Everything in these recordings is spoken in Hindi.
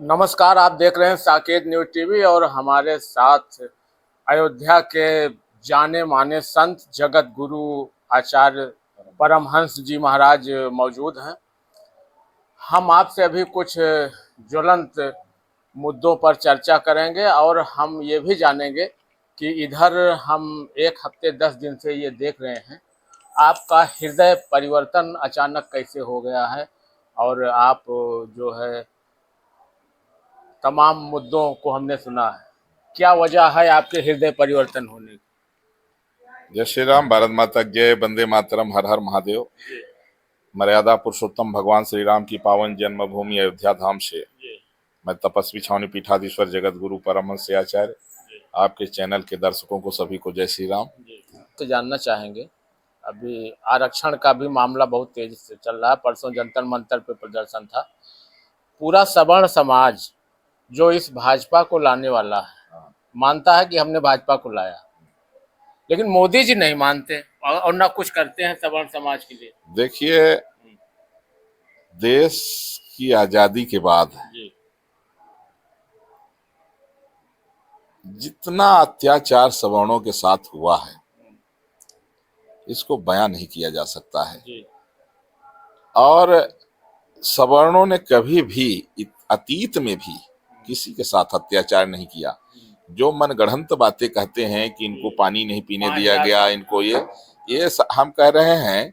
नमस्कार। आप देख रहे हैं साकेत न्यूज टीवी और हमारे साथ अयोध्या के जाने माने संत जगत गुरु आचार्य परमहंस जी महाराज मौजूद हैं। हम आपसे अभी कुछ ज्वलंत मुद्दों पर चर्चा करेंगे और हम ये भी जानेंगे कि इधर हम 1 हफ्ते 10 दिन से ये देख रहे हैं, आपका हृदय परिवर्तन अचानक कैसे हो गया है और आप जो है तमाम मुद्दों को हमने सुना है। क्या वजह है आपके हृदय परिवर्तन होने की? जय श्री राम, भारत माता की जय, वंदे मातरम, हर हर महादेव। मर्यादा पुरुषोत्तम भगवान श्री राम की पावन जन्मभूमि अयोध्या धाम से मैं तपस्वी छावनी पीठाधीश्वर जगत गुरु परमहंस आचार्य आपके चैनल के दर्शकों को सभी को जय श्री राम। तो जानना चाहेंगे, अभी आरक्षण का भी मामला बहुत तेजी से चल रहा है। परसों जंतर मंतर पे प्रदर्शन था। पूरा सवर्ण समाज जो इस भाजपा को लाने वाला है मानता है कि हमने भाजपा को लाया, लेकिन मोदी जी नहीं मानते और ना कुछ करते हैं सवर्ण समाज के लिए। देखिए, देश की आजादी के बाद जितना अत्याचार सवर्णों के साथ हुआ है इसको बयान नहीं किया जा सकता है। और सवर्णों ने कभी भी अतीत में भी किसी के साथ अत्याचार नहीं किया। जो मनगढ़ंत बातें कहते हैं कि इनको पानी नहीं पीने दिया गया, इनको ये हम कह रहे हैं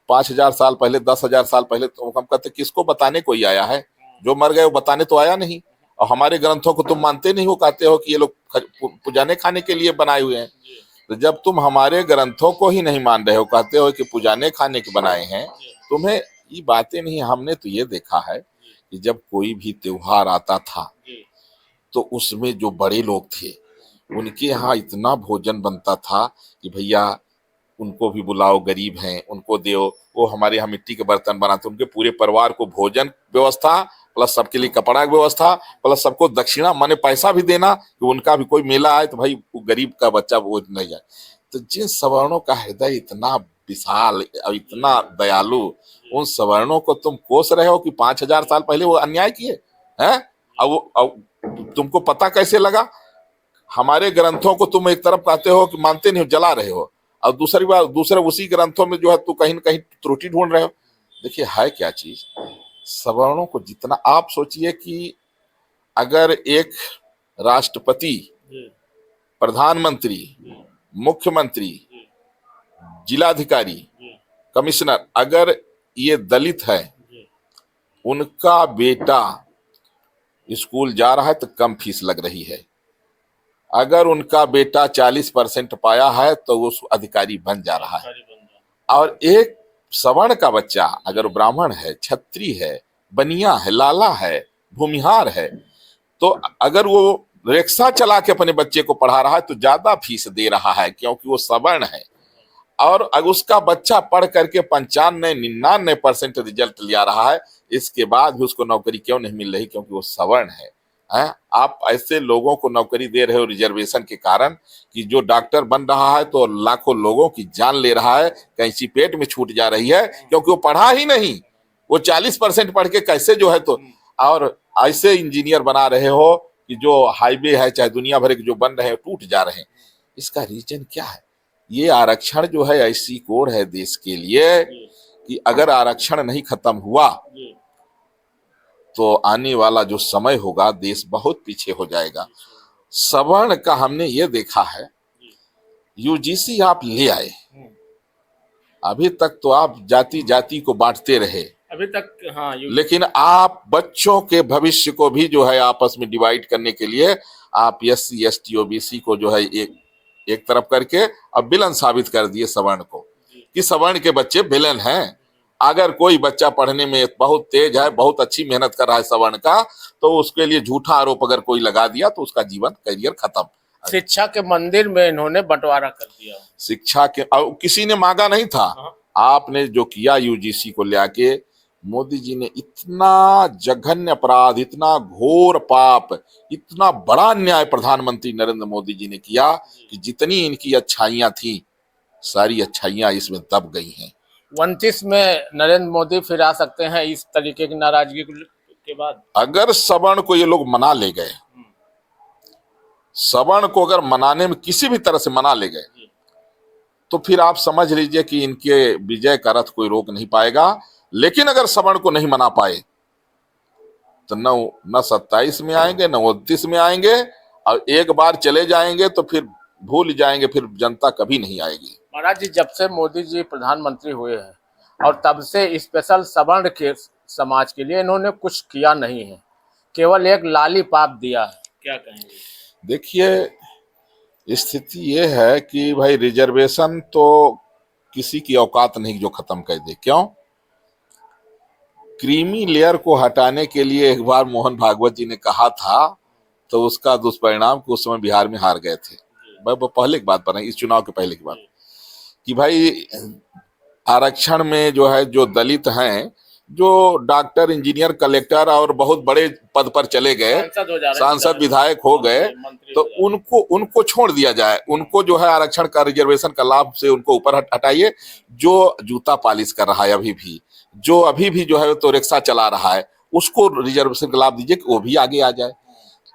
5,000 साल पहले, 10,000 साल पहले, तो हम कहते किसको बताने कोई आया है? जो मर गए वो बताने तो आया नहीं। और हमारे ग्रंथों को तुम मानते नहीं हो, कहते हो कि ये लोग पुजाने खाने के लिए बनाए हुए हैं। तो जब तुम हमारे ग्रंथों को ही नहीं मान रहे हो, कहते हो कि पुजाने खाने के बनाए हैं, तुम्हें ये बातें नहीं। हमने तो ये देखा है कि जब कोई भी त्योहार आता था तो उसमें जो बड़े लोग थे उनके यहाँ इतना भोजन बनता था कि भैया उनको भी बुलाओ, गरीब हैं उनको दो। वो हमारे यहाँ मिट्टी के बर्तन बनाते, उनके पूरे परिवार को भोजन व्यवस्था प्लस सबके लिए कपड़ा की व्यवस्था प्लस सबको दक्षिणा माने पैसा भी देना कि उनका भी कोई मेला आए तो भाई वो गरीब का बच्चा वो नहीं जाए। तो जिन सवर्णों का हृदय इतना विशाल और इतना दयालु, उन सवर्णों को तुम कोस रहे हो कि 5,000 साल पहले वो अन्याय किए हैं। अब तुमको पता कैसे लगा? हमारे ग्रंथों को तुम एक तरफ कहते हो कि मानते नहीं हो, जला रहे हो, और दूसरी बार दूसरे उसी ग्रंथों में जो है तू कहीं न कहीं त्रुटि ढूंढ रहे हो। देखिए है क्या चीज, सवर्णों को जितना आप सोचिए कि अगर एक राष्ट्रपति, प्रधानमंत्री, मुख्यमंत्री, जिलाधिकारी, कमिश्नर अगर ये दलित है, उनका बेटा स्कूल जा रहा है तो कम फीस लग रही है। अगर उनका बेटा 40% पाया है तो वो अधिकारी बन जा रहा है। और एक सवर्ण का बच्चा अगर ब्राह्मण है, क्षत्रिय है, बनिया है, लाला है, भूमिहार है, तो अगर वो रिक्शा चला के अपने बच्चे को पढ़ा रहा है तो ज्यादा फीस दे रहा है क्योंकि वो सवर्ण है। और अगर उसका बच्चा पढ़ करके 95-99% रिजल्ट लिया रहा है, इसके बाद भी उसको नौकरी क्यों नहीं मिल रही? क्योंकि वो सवर्ण है। आप ऐसे लोगों को नौकरी दे रहे हो रिजर्वेशन के कारण कि जो डॉक्टर बन रहा है तो लाखों लोगों की जान ले रहा है, कैंची पेट में छूट जा रही है क्योंकि वो पढ़ा ही नहीं। वो 40% पढ़ के कैसे जो है तो, और ऐसे इंजीनियर बना रहे हो कि जो हाईवे है चाहे दुनिया भर के जो बन रहे हैं टूट जा रहे हैं। इसका रीजन क्या है? ये आरक्षण जो है ऐसी कोड है देश के लिए कि अगर आरक्षण नहीं खत्म हुआ तो आने वाला जो समय होगा देश बहुत पीछे हो जाएगा। सवर्ण का हमने ये देखा है, यूजीसी आप ले आए, अभी तक तो आप जाति जाति को बांटते रहे अभी तक। हाँ, लेकिन आप बच्चों के भविष्य को भी जो है आपस में डिवाइड करने के लिए आप SC ST OBC को जो है एक तरफ करके अब विलन साबित कर दिए सवर्ण को कि सवर्ण के बच्चे विलन हैं। अगर कोई बच्चा पढ़ने में बहुत तेज है, बहुत अच्छी मेहनत कर रहा है सवर्ण का, तो उसके लिए झूठा आरोप अगर कोई लगा दिया तो उसका जीवन करियर खत्म। शिक्षा के मंदिर में इन्होंने बंटवारा कर दिया। शिक्षा के किसी ने मांगा नहीं था। आपने जो किया यूजीसी को लेके, मोदी जी ने इतना जघन्य अपराध, इतना घोर पाप, इतना बड़ा अन्याय प्रधानमंत्री नरेंद्र मोदी जी ने किया कि जितनी इनकी अच्छाइयां थी सारी अच्छाइयां इसमें दब गई हैं। 29 में नरेंद्र मोदी फिर आ सकते हैं इस तरीके की नाराजगी के के बाद अगर सवर्ण को ये लोग मना ले गए, सवर्ण को अगर मनाने में किसी भी तरह से मना ले गए, तो फिर आप समझ लीजिए कि इनके विजय का रथ कोई रोक नहीं पाएगा। लेकिन अगर सवर्ण को नहीं मना पाए तो न 27 में आएंगे, न 29 में आएंगे, और एक बार चले जाएंगे तो फिर भूल जाएंगे, फिर जनता कभी नहीं आएगी। महाराज जी, जब से मोदी जी प्रधानमंत्री हुए हैं और तब से स्पेशल सवर्ण के समाज के लिए इन्होंने कुछ किया नहीं है, केवल एक लॉलीपॉप दिया है, क्या कहेंगे? देखिए, स्थिति ये है कि भाई रिजर्वेशन तो किसी की औकात नहीं जो खत्म कर दे। क्यों? क्रीमी लेयर को हटाने के लिए एक बार मोहन भागवत जी ने कहा था, तो उसका दुष्परिणाम कि उस समय बिहार में हार गए थे। वो पहले की बात पर नहीं, इस चुनाव के पहले की बात, कि भाई आरक्षण में जो है, जो दलित हैं, जो डॉक्टर, इंजीनियर, कलेक्टर और बहुत बड़े पद पर चले गए, सांसद विधायक हो गए, तो उनको छोड़ दिया जाए। उनको जो है आरक्षण का, रिजर्वेशन का लाभ से उनको ऊपर हटाइए। जो जूता पॉलिश कर रहा है अभी भी जो है तो रिक्शा चला रहा है, उसको रिजर्वेशन का लाभ दीजिए कि वो भी आगे आ जाए।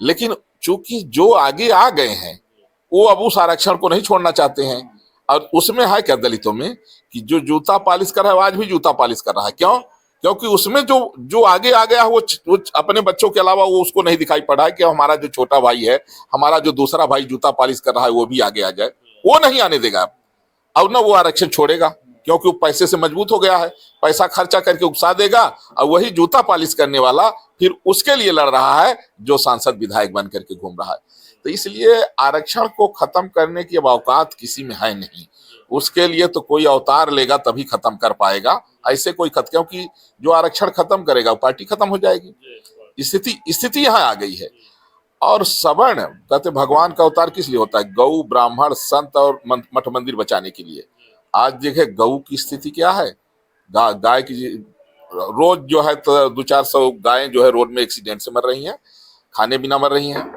लेकिन चूंकि जो आगे आ गए हैं वो अब उस आरक्षण को नहीं छोड़ना चाहते हैं। और उसमें है क्या दलितों में कि जो जूता पॉलिश कर रहा है आज भी जूता पॉलिश कर रहा है। क्यों? क्योंकि उसमें जो आगे आ गया है वो अपने बच्चों के अलावा वो उसको नहीं दिखाई पड़ा है कि हमारा जो छोटा भाई है, हमारा जो दूसरा भाई जूता पॉलिश कर रहा है, वो भी आगे आ जाए। वो नहीं आने देगा अब ना वो आरक्षण छोड़ेगा, क्योंकि वो पैसे से मजबूत हो गया है, पैसा खर्चा करके उकसा देगा। और वही जूता पॉलिश करने वाला फिर उसके लिए लड़ रहा है जो सांसद विधायक बन करके घूम रहा है। तो इसलिए आरक्षण को खत्म करने की अब औकात किसी में है नहीं। उसके लिए तो कोई अवतार लेगा तभी खत्म कर पाएगा, ऐसे कोई क्योंकि जो आरक्षण खत्म करेगा वो पार्टी खत्म हो जाएगी। स्थिति यहाँ आ गई है। और सवर्ण कहते भगवान का अवतार किस लिए होता है? गौ, ब्राह्मण, संत और मठ मंदिर बचाने के लिए। आज देखे गौ की स्थिति क्या है, गाय की रोज जो है तो 200-400 गायें जो है रोड में एक्सीडेंट से मर रही हैं, खाने बिना मर रही हैं।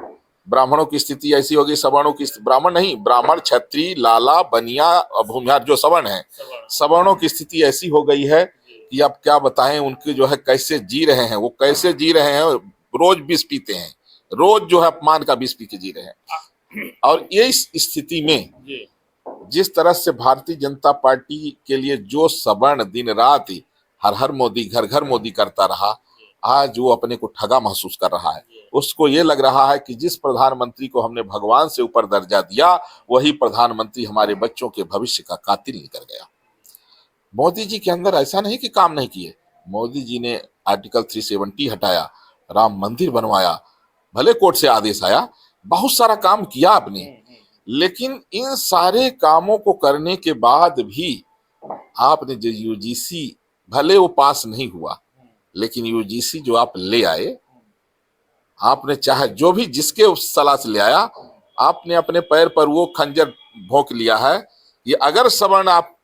ब्राह्मणों की स्थिति ऐसी होगी, सवर्णों की, ब्राह्मण नहीं, ब्राह्मण, क्षत्रिय, लाला, बनिया, भूमिहार जो सवर्ण है, सवर्णों की स्थिति ऐसी हो गई है कि आप क्या बताएं उनके जो है कैसे जी रहे हैं। वो कैसे जी रहे हैं? रोज विष पीते हैं, रोज जो है अपमान का विष पी के जी रहे हैं। और ये इस स्थिति में जिस तरह से भारतीय जनता पार्टी के लिए जो सवर्ण दिन रात हर हर मोदी, घर घर मोदी करता रहा, आज वो अपने को ठगा महसूस कर रहा है। उसको ये लग रहा है कि जिस प्रधानमंत्री को हमने भगवान से ऊपर दर्जा दिया, वही प्रधानमंत्री हमारे बच्चों के भविष्य का कातिल निकल गया। मोदी जी के अंदर ऐसा नहीं कि काम नहीं किए। मोदी जी ने आर्टिकल 370 हटाया, राम मंदिर बनवाया, भले कोर्ट से आदेश आया, बहुत सारा काम किया आपने। लेकिन इन सारे कामों को करने के बाद भी आपने जो यूजीसी, भले वो पास नहीं हुआ, लेकिन यूजीसी जो आप ले आए, आपने चाहे जो भी जिसके उस सलाह से ले आया, आपने अपने पैर पर वो खंजर भोंक लिया है। ये अगर सवर्ण आप,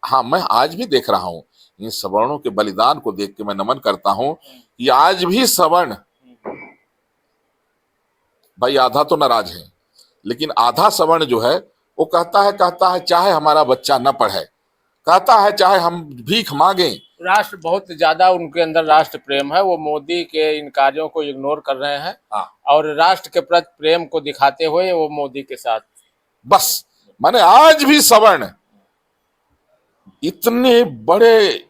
हाँ मैं आज भी देख रहा हूं इन सवर्णों के बलिदान को देख के मैं नमन करता हूं कि आज भी सवर्ण भाई आधा तो नाराज है, लेकिन आधा सवर्ण जो है वो कहता है चाहे हमारा बच्चा न पढ़े, कहता है चाहे हम भीख मांगे। राष्ट्र बहुत ज्यादा उनके अंदर राष्ट्र प्रेम है, वो मोदी के इन कार्यों को इग्नोर कर रहे हैं। और राष्ट्र के प्रति प्रेम को दिखाते हुए वो मोदी के साथ, बस माने आज भी सवर्ण इतने बड़े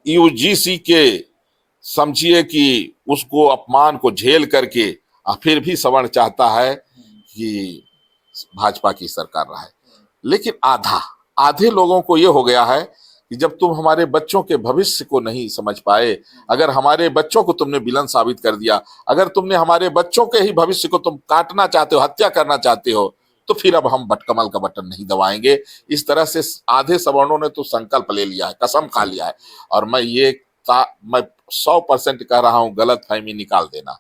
यूजीसी के समझिए कि उसको अपमान को झेल करके फिर भी सवर्ण चाहता है कि भाजपा की सरकार रहे। लेकिन आधे लोगों को ये हो गया है कि जब तुम हमारे बच्चों के भविष्य को नहीं समझ पाए, अगर हमारे बच्चों को तुमने विलन साबित कर दिया, अगर तुमने हमारे बच्चों के ही भविष्य को तुम काटना चाहते हो, हत्या करना चाहते हो, तो फिर अब हम बटकमल का बटन नहीं दबाएंगे। इस तरह से आधे सवर्णों ने तो संकल्प ले लिया है, कसम खा लिया है। और मैं 100% कह रहा हूं, गलत फहमी निकाल देना।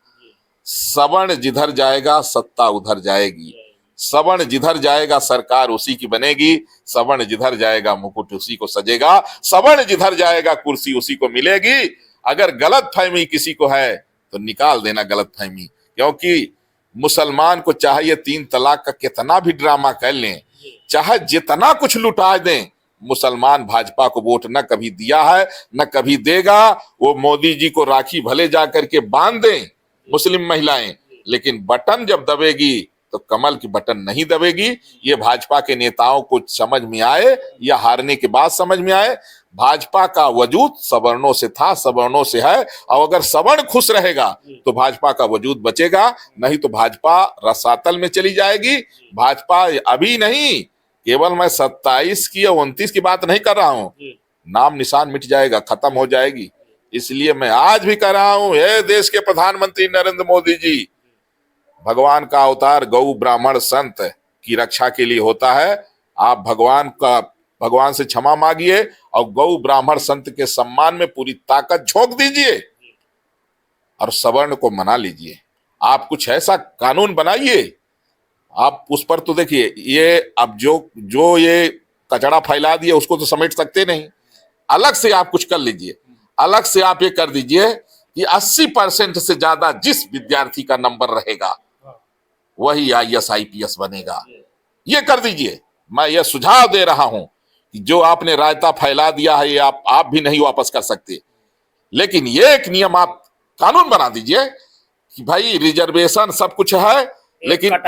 सवर्ण जिधर जाएगा सत्ता उधर जाएगी, सवर्ण जिधर जाएगा सरकार उसी की बनेगी, सवर्ण जिधर जाएगा मुकुट उसी को सजेगा, सवर्ण जिधर जाएगा कुर्सी उसी को मिलेगी। अगर गलत फहमी किसी को है तो निकाल देना गलत फहमी, क्योंकि मुसलमान को चाहे 3 तलाक का कितना भी ड्रामा कर लें, चाहे जितना कुछ लुटा दें, मुसलमान भाजपा को वोट न कभी दिया है न कभी देगा। वो मोदी जी को राखी भले जा करके बांध दें मुस्लिम महिलाएं, लेकिन बटन जब दबेगी तो कमल की बटन नहीं दबेगी। ये भाजपा के नेताओं को समझ में आए या हारने के बाद समझ में आए, भाजपा का वजूद सवर्णों से था, सवर्णों से है, और अगर सवर्ण खुश रहेगा तो भाजपा का वजूद बचेगा, नहीं तो भाजपा रसातल में चली जाएगी। भाजपा अभी नहीं, केवल मैं 27 की या 29 की बात नहीं कर रहा हूं, नाम निशान मिट जाएगा, खत्म हो जाएगी। इसलिए मैं आज भी कह रहा हूं, हे देश के प्रधानमंत्री नरेंद्र मोदी जी, भगवान का अवतार गौ ब्राह्मण संत की रक्षा के लिए होता है। आप भगवान से क्षमा मांगिए और गौ ब्राह्मण संत के सम्मान में पूरी ताकत झोंक दीजिए और सवर्ण को मना लीजिए। आप कुछ ऐसा कानून बनाइए, आप उस पर तो देखिए, ये अब जो ये कचरा फैला दिए उसको तो समेट सकते नहीं, अलग से आप कुछ कर लीजिए। अलग से आप ये कर दीजिए कि 80% से ज्यादा जिस विद्यार्थी का नंबर रहेगा वही IAS IPS बनेगा, ये कर दीजिए। मैं ये सुझाव दे रहा हूं कि जो आपने रायता फैला दिया है ये आप भी नहीं वापस कर सकते, लेकिन ये एक नियम आप कानून बना दीजिए कि भाई रिजर्वेशन सब कुछ है, लेकिन कट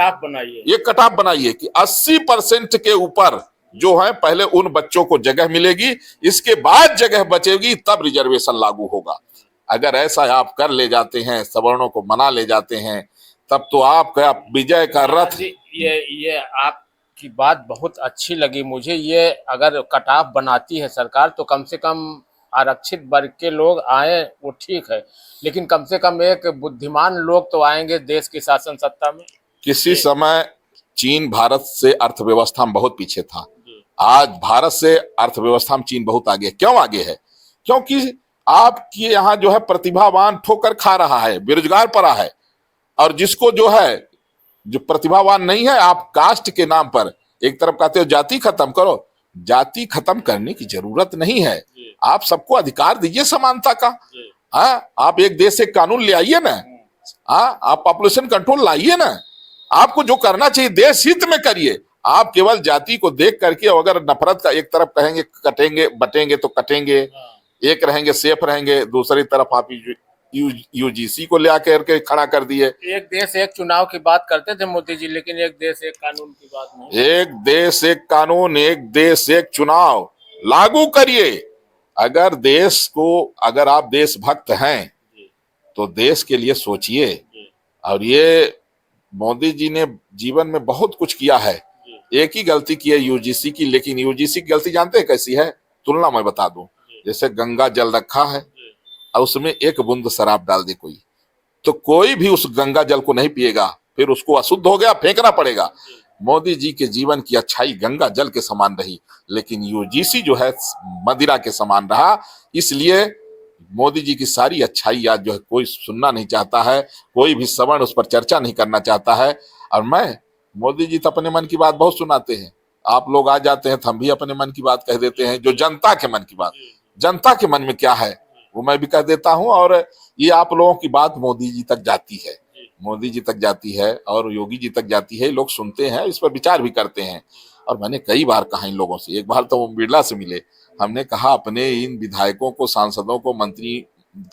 ऑफ बनाइए कि 80% के ऊपर जो है पहले उन बच्चों को जगह मिलेगी, इसके बाद जगह बचेगी तब रिजर्वेशन लागू होगा। अगर ऐसा आप कर ले जाते हैं, सवर्णों को मना ले जाते हैं, तब तो आपका विजय का रथ। ये आपकी बात बहुत अच्छी लगी मुझे। ये अगर कट ऑफ बनाती है सरकार तो कम से कम आरक्षित वर्ग के लोग आए वो ठीक है, लेकिन कम से कम एक बुद्धिमान लोग तो आएंगे देश की शासन सत्ता में। किसी समय चीन भारत से अर्थव्यवस्था में बहुत पीछे था, आज भारत से अर्थव्यवस्था में चीन बहुत आगे। क्यों आगे है? क्योंकि आपके यहाँ जो है प्रतिभावान ठोकर खा रहा है, बेरोजगार पड़ा है, और जिसको जो है जो प्रतिभावान नहीं है, आप कास्ट के नाम पर एक तरफ कहते हो जाति खत्म करो, जाति खत्म करने की जरूरत नहीं है। आप सबको अधिकार दीजिए समानता का। आप एक देश से कानून ले आइए ना, आप पॉपुलेशन कंट्रोल लाइए ना, आपको जो करना चाहिए देश हित में करिए। आप केवल जाति को देख करके अगर नफरत का एक तरफ कहेंगे कटेंगे बटेंगे तो कटेंगे, एक रहेंगे सेफ रहेंगे, दूसरी तरफ आप UGC को ले आकर के खड़ा कर दिए। एक देश एक चुनाव की बात करते थे मोदी जी, लेकिन एक देश एक कानून की बात नहीं। एक देश एक कानून, एक देश एक चुनाव लागू करिए। अगर आप देशभक्त हैं तो देश के लिए सोचिए। और ये मोदी जी ने जीवन में बहुत कुछ किया है। एक ही गलती की है UGC की, लेकिन UGC की गलती जानते हैं कैसी है? तुलना मैं बता दूं, जैसे गंगा जल रखा है और उसमें एक बूंद शराब डाल दे कोई, तो कोई भी उस गंगा जल को नहीं पिएगा, फिर उसको अशुद्ध हो गया, फेंकना पड़ेगा। मोदी जी के जीवन की अच्छाई गंगा जल के समान रही, लेकिन UGC जो है मदिरा के समान रहा। इसलिए मोदी जी की सारी अच्छाई आज जो है कोई सुनना नहीं चाहता है, कोई भी सवर्ण उस पर चर्चा नहीं करना चाहता है। और मोदी जी तो अपने मन की बात बहुत सुनाते हैं, आप लोग आ जाते हैं तो हम भी अपने मन की बात कह देते हैं। जो जनता के मन की बात, जनता के मन में क्या है वो मैं भी कह देता हूं, और ये आप लोगों की बात मोदी जी तक जाती है, मोदी जी तक जाती है और योगी जी तक जाती है। लोग सुनते हैं, इस पर विचार भी करते हैं। और मैंने कई बार कहा इन लोगों से, एक बार तो वो बिरला से मिले, हमने कहा अपने इन विधायकों को, सांसदों को, मंत्री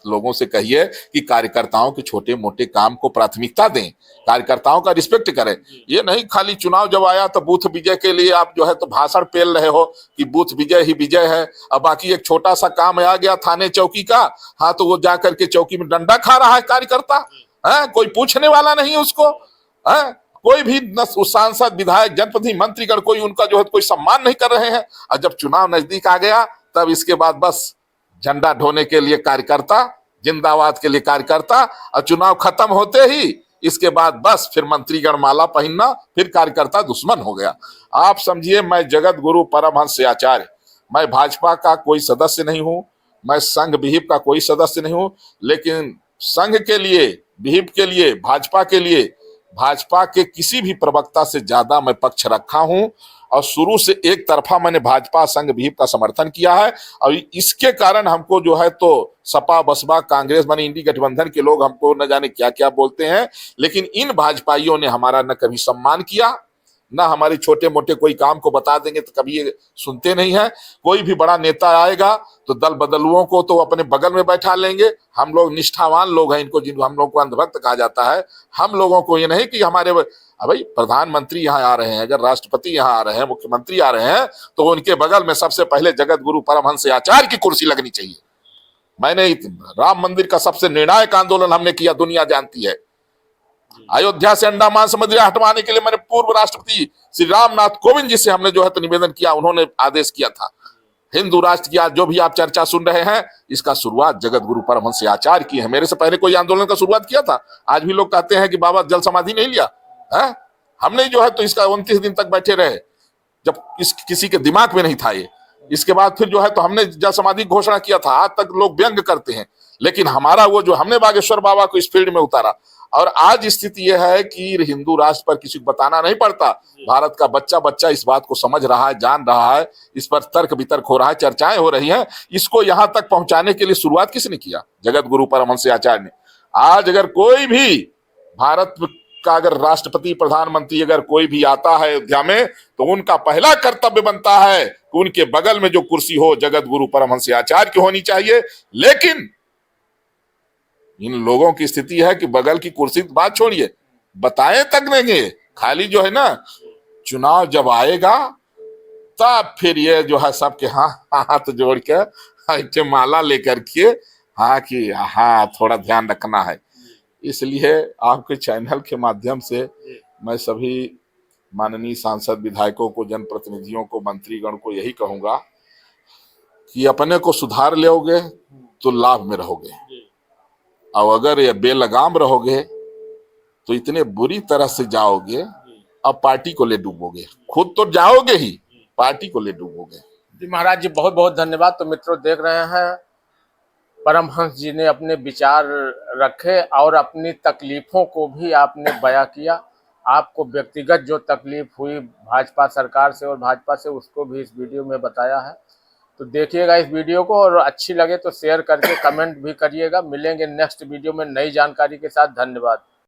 लोगों से कहिए कि कार्यकर्ताओं के छोटे मोटे काम को प्राथमिकता दें, कार्यकर्ताओं का रिस्पेक्ट करें। ये नहीं खाली चुनाव जब आया तो बूथ विजय के लिए आप जो है तो भाषण पेल रहे हो कि बूथ विजय ही विजय है, और बाकी एक छोटा सा काम आ गया थाने चौकी का, हाँ तो वो जाकर के चौकी में डंडा खा रहा है कार्यकर्ता, कोई पूछने वाला नहीं उसको। कोई भी सांसद, विधायक, जनप्रतिनिधि, मंत्रीगण कोई उनका जो है कोई सम्मान नहीं कर रहे हैं। और जब चुनाव नजदीक आ गया तब इसके बाद बस झंडा ढोने के लिए कार्यकर्ता, जिंदाबाद के लिए कार्यकर्ता, और चुनाव खत्म होते ही इसके बाद बस फिर मंत्रीगण माला पहनना, फिर कार्यकर्ता दुश्मन हो गया। आप समझिए, मैं जगत गुरु परमहंस से आचार्य, मैं भाजपा का कोई सदस्य नहीं हूं, मैं संघ विहिप का कोई सदस्य नहीं हूं, लेकिन संघ के लिए, विहिप के लिए, भाजपा के लिए, भाजपा के किसी भी प्रवक्ता से ज्यादा मैं पक्ष रखा हूं। और शुरू से एक तरफा मैंने भाजपा संघ विहिप का समर्थन किया है। और इसके कारण हमको जो है तो सपा बसपा कांग्रेस माने इंडी गठबंधन के लोग हमको न जाने क्या क्या बोलते हैं, लेकिन इन भाजपाइयों ने हमारा न कभी सम्मान किया, ना हमारे छोटे मोटे कोई काम को बता देंगे तो कभी ये सुनते नहीं है। कोई भी बड़ा नेता आएगा तो दल बदलुओं को तो अपने बगल में बैठा लेंगे। हम लोग निष्ठावान लोग हैं, इनको जिनको हम लोग को अंधभक्त कहा जाता है। हम लोगों को ये नहीं कि हमारे भाई प्रधानमंत्री यहाँ आ रहे हैं, अगर राष्ट्रपति यहाँ आ रहे हैं, मुख्यमंत्री आ रहे हैं, तो उनके बगल में सबसे पहले जगत गुरु परमहंस आचार्य की कुर्सी लगनी चाहिए। मैंने राम मंदिर का सबसे निर्णायक आंदोलन हमने किया, दुनिया जानती है। अयोध्या से अंडमान समुद्र हटवाने के लिए मैंने पूर्व राष्ट्रपति श्री रामनाथ कोविंद जी से हमने जो है तो निवेदन किया, उन्होंने आदेश किया था। हिंदू राष्ट्र की आज जो भी आप चर्चा सुन रहे हैं, इसका शुरुआत जगत गुरु परमहंस आचार्य की है। मेरे से पहले कोई आंदोलन का शुरुआत किया था? आज भी लोग कहते हैं कि बाबा जल समाधि नहीं लिया है। हमने जो है तो इसका 29 दिन तक बैठे रहे, जब किसी के दिमाग में नहीं था ये। इसके बाद फिर जो है तो हमने जल समाधि घोषणा किया था। आज तक लोग व्यंग करते हैं, लेकिन हमारा वो जो हमने बागेश्वर बाबा को इस फील्ड में उतारा। और आज स्थिति यह है कि हिंदू राष्ट्र पर किसी को बताना नहीं पड़ता। भारत का बच्चा बच्चा इस बात को समझ रहा है, जान रहा है, इस पर तर्क वितर्क हो रहा है, चर्चाएं हो रही हैं। इसको यहां तक पहुंचाने के लिए शुरुआत किसने किया? जगत गुरु परमहंस आचार्य ने। आज अगर कोई भी भारत का अगर राष्ट्रपति प्रधानमंत्री अगर कोई भी आता है अयोध्या में, तो उनका पहला कर्तव्य बनता है कि उनके बगल में जो कुर्सी हो जगत गुरु परमहंस आचार्य की होनी चाहिए। लेकिन इन लोगों की स्थिति है कि बगल की कुर्सी की बात छोड़िए, बताए तक नहीं। खाली जो है ना, चुनाव जब आएगा तब फिर ये जो है सबके हाथ जोड़ के माला लेकर के हाँ कि हाँ थोड़ा ध्यान रखना है। इसलिए आपके चैनल के माध्यम से मैं सभी माननीय सांसद, विधायकों को, जनप्रतिनिधियों को, मंत्रीगण को यही कहूंगा कि अपने को सुधार लोगे तो लाभ में रहोगे, और अगर ये बेलगाम रहोगे तो इतने बुरी तरह से जाओगे, अब पार्टी को ले डूबोगे। खुद तो जाओगे ही, पार्टी को ले डूबोगे। जी महाराज जी, बहुत बहुत धन्यवाद। तो मित्रों, देख रहे हैं परमहंस जी ने अपने विचार रखे और अपनी तकलीफों को भी आपने बयां किया। आपको व्यक्तिगत जो तकलीफ हुई भाजपा सरकार से और भाजपा से, उसको भी इस वीडियो में बताया है। तो देखिएगा इस वीडियो को, और अच्छी लगे तो शेयर करके कमेंट भी करिएगा। मिलेंगे नेक्स्ट वीडियो में नई जानकारी के साथ। धन्यवाद।